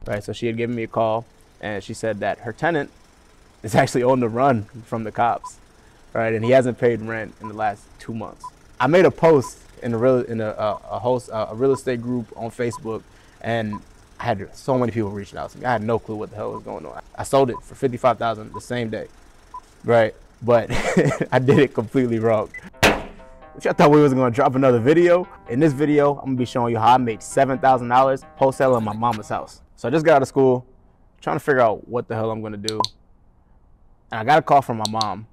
right? So she had given me a call, and she said that her tenant is actually on the run from the cops, right? And he hasn't paid rent in the last 2 months. I made a post in a real estate group on Facebook, and I had so many people reaching out to me. I had no clue what the hell was going on. I sold it for $55,000 the same day, right? But I did it completely wrong. Which I thought we was gonna drop another video. In this video, I'm gonna be showing you how I made $7,000 wholesaling my mama's house. So I just got out of school, trying to figure out what the hell I'm gonna do. And I got a call from my mom,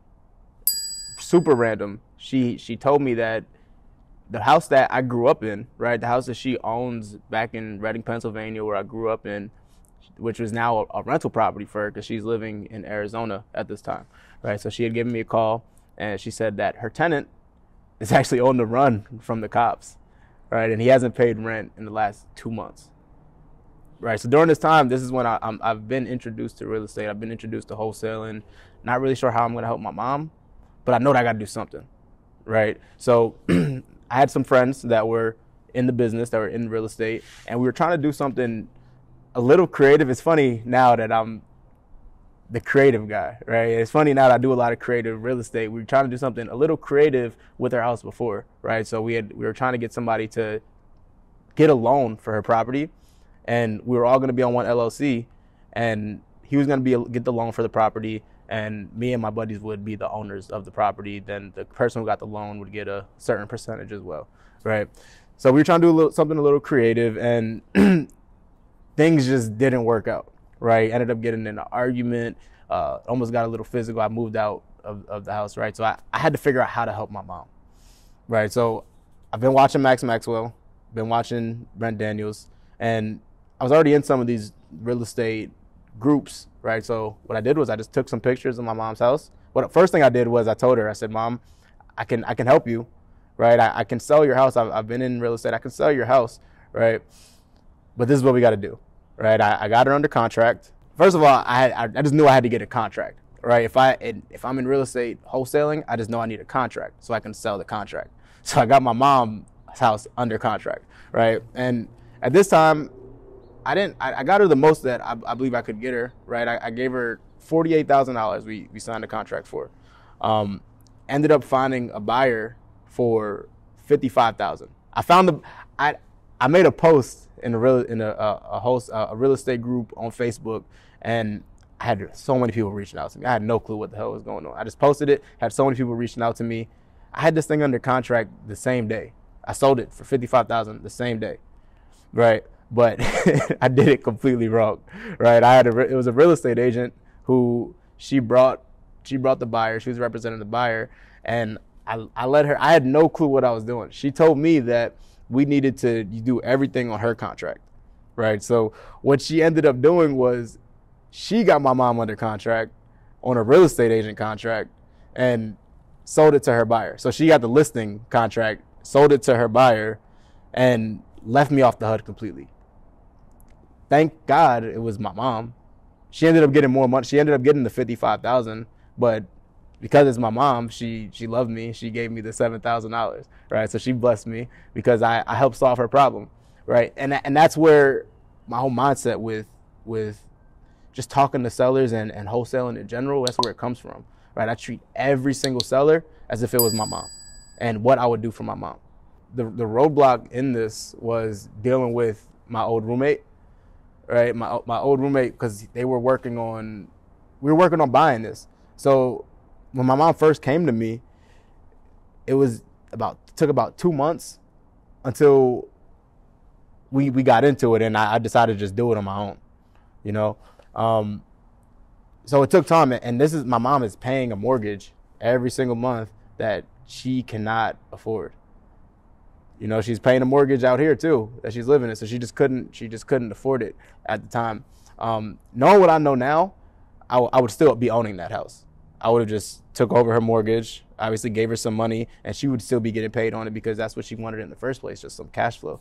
super random. She told me that the house that I grew up in, right, the house that she owns back in Reading, Pennsylvania, where I grew up in, which was now a rental property for her because she's living in Arizona at this time, right? So she had given me a call, and she said that her tenant is actually on the run from the cops, right? And he hasn't paid rent in the last 2 months, right? So during this time, this is when I've been introduced to real estate. I've been introduced to wholesaling. Not really sure how I'm gonna help my mom, but I know that I gotta do something, right? So I had some friends that were in the business, that were in real estate, and we were trying to do something a little creative. It's funny now that I'm the creative guy, right? It's funny now that I do a lot of creative real estate. We were trying to do something a little creative with our house before, right? So we were trying to get somebody to get a loan for her property, and we were all going to be on one LLC, and he was going to get the loan for the property, and me and my buddies would be the owners of the property. Then the person who got the loan would get a certain percentage as well, right? So we were trying to do something a little creative, and things just didn't work out. Right, ended up getting in an argument, almost got a little physical. I moved out of the house, right? So I had to figure out how to help my mom, right? So I've been watching Max Maxwell, been watching Brent Daniels, and I was already in some of these real estate groups, right? So what I did was I just took some pictures of my mom's house. First thing I did was I told her, I said, Mom, I can help you, right? I can sell your house. I've been in real estate. I can sell your house, right? But this is what we got to do. Right, I got her under contract. First of all, I just knew I had to get a contract. Right, if I'm in real estate wholesaling, I just know I need a contract so I can sell the contract. So I got my mom's house under contract. Right, and at this time, I got her the most that I believe I could get her. Right, I gave her $48,000. We signed a contract for. Ended up finding a buyer for $55,000. I made a post in a real estate group on Facebook, and I had so many people reaching out to me. I had no clue what the hell was going on. I just posted it, had so many people reaching out to me. I had this thing under contract the same day. I sold it for $55,000 the same day, right? But I did it completely wrong, right? It was a real estate agent who she brought the buyer. She was representing the buyer, and I let her. I had no clue what I was doing. She told me that we needed to do everything on her contract, right? So what she ended up doing was she got my mom under contract on a real estate agent contract and sold it to her buyer. So she got the listing contract, sold it to her buyer, and left me off the HUD completely. Thank God it was my mom. She ended up getting more money. She ended up getting the $55,000, but because it's my mom, she loved me. She gave me the $7,000, right? So she blessed me because I helped solve her problem, right? And that's where my whole mindset with just talking to sellers and wholesaling in general, that's where it comes from, right? I treat every single seller as if it was my mom and what I would do for my mom. The roadblock in this was dealing with my old roommate, right? My old roommate, because we were working on buying this. So when my mom first came to me, it took about 2 months until we got into it, and I decided to just do it on my own, you know. So it took time, and my mom is paying a mortgage every single month that she cannot afford. You know, she's paying a mortgage out here too that she's living in, so she just couldn't afford it at the time. Knowing what I know now, I would still be owning that house. I would have just took over her mortgage, obviously gave her some money, and she would still be getting paid on it because that's what she wanted in the first place, just some cash flow.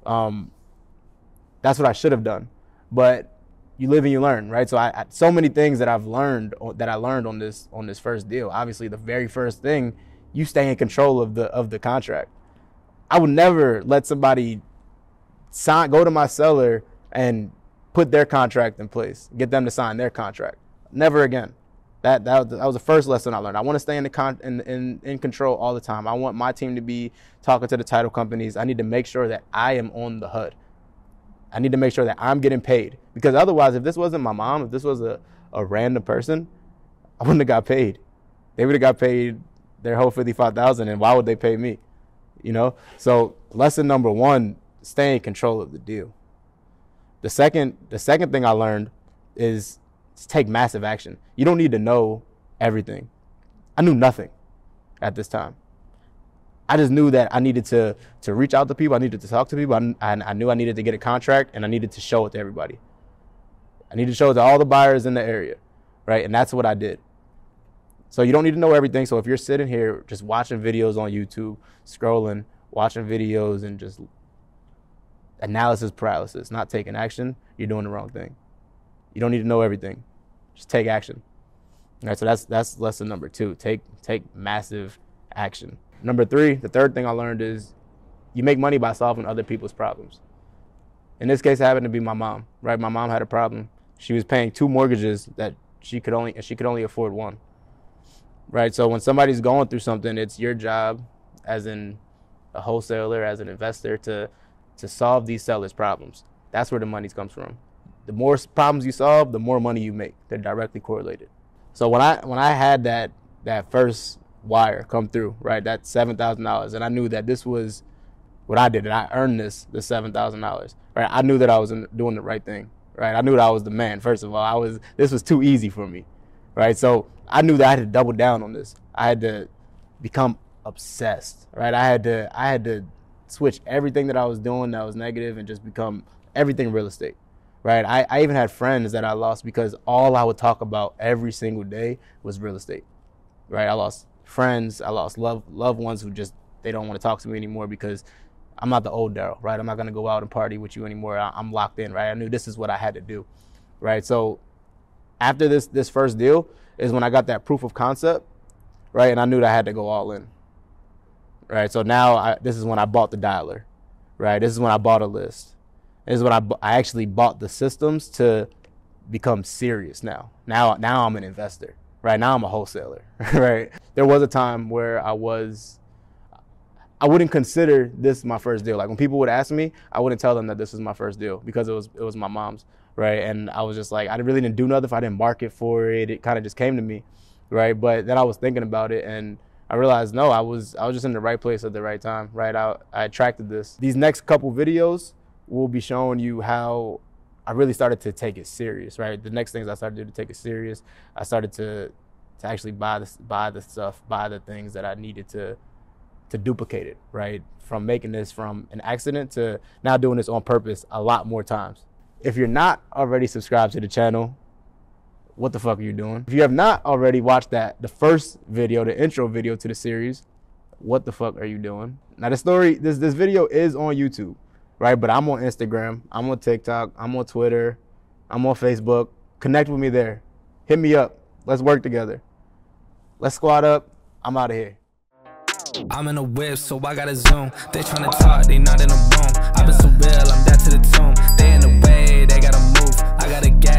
That's what I should have done. But you live and you learn, right? So so many things that I learned on this first deal. Obviously, the very first thing, you stay in control of the contract. I would never let somebody go to my seller and put their contract in place, get them to sign their contract. Never again. That was the first lesson I learned. I want to stay in control all the time. I want my team to be talking to the title companies. I need to make sure that I am on the HUD. I need to make sure that I'm getting paid, because otherwise, if this wasn't my mom, if this was a random person, I wouldn't have got paid. They would have got paid their whole $55,000, and why would they pay me? You know. So lesson number one: stay in control of the deal. The second thing I learned is take massive action. You don't need to know everything. I knew nothing at this time. I just knew that I needed to reach out to people. I needed to talk to people. I knew I needed to get a contract, and I needed to show it to everybody. I needed to show it to all the buyers in the area, right? And that's what I did. So you don't need to know everything. So if you're sitting here just watching videos on YouTube, scrolling, watching videos, and just analysis paralysis, not taking action, you're doing the wrong thing. You don't need to know everything. Just take action. All right, so that's lesson number two. Take massive action. Number three, the third thing I learned is you make money by solving other people's problems. In this case, it happened to be my mom, right? My mom had a problem. She was paying 2 mortgages that she could only afford one, right? So when somebody's going through something, it's your job as a wholesaler, as an investor, to solve these sellers' problems. That's where the money comes from. The more problems you solve, the more money you make. They're directly correlated. So when I had that first wire come through, right, that $7,000, and I knew that this was what I did, and I earned this $7,000, right? I knew that I was doing the right thing, right? I knew that I was the man. First of all, this was too easy for me, right? So I knew that I had to double down on this. I had to become obsessed, right? I had to switch everything that I was doing that was negative and just become everything real estate. Right, I even had friends that I lost because all I would talk about every single day was real estate. Right, I lost friends, I lost loved ones who just, they don't want to talk to me anymore because I'm not the old Daryl. Right, I'm not gonna go out and party with you anymore. I'm locked in. Right, I knew this is what I had to do. Right, so after this first deal is when I got that proof of concept. Right, and I knew that I had to go all in. Right, so now this is when I bought the dialer. Right, this is when I bought a list. This is when I actually bought the systems to become serious now. Now I'm an investor. Right, now I'm a wholesaler. Right, there was a time where I wouldn't consider this my first deal. Like when people would ask me, I wouldn't tell them that this was my first deal because it was my mom's. Right, and I was just like, I really didn't do nothing. If I didn't market for it, it kind of just came to me. Right, but then I was thinking about it and I realized, no, I was just in the right place at the right time. Right, I attracted this. These next couple videos will be showing you how I really started to take it serious, right? The next things I started to do to take it serious, I started to actually buy the stuff, buy the things that I needed to duplicate it, right? From making this from an accident to now doing this on purpose a lot more times. If you're not already subscribed to the channel, what the fuck are you doing? If you have not already watched the first video, the intro video to the series, what the fuck are you doing? Now this video is on YouTube. Right, but I'm on Instagram, I'm on TikTok, I'm on Twitter, I'm on Facebook. Connect with me there. Hit me up. Let's work together. Let's squad up. I'm out of here. I'm in a whip, so I gotta zoom. They tryna talk, they not in a room. I've been so real, I'm dead to the tomb. They in the way, they gotta move. I gotta get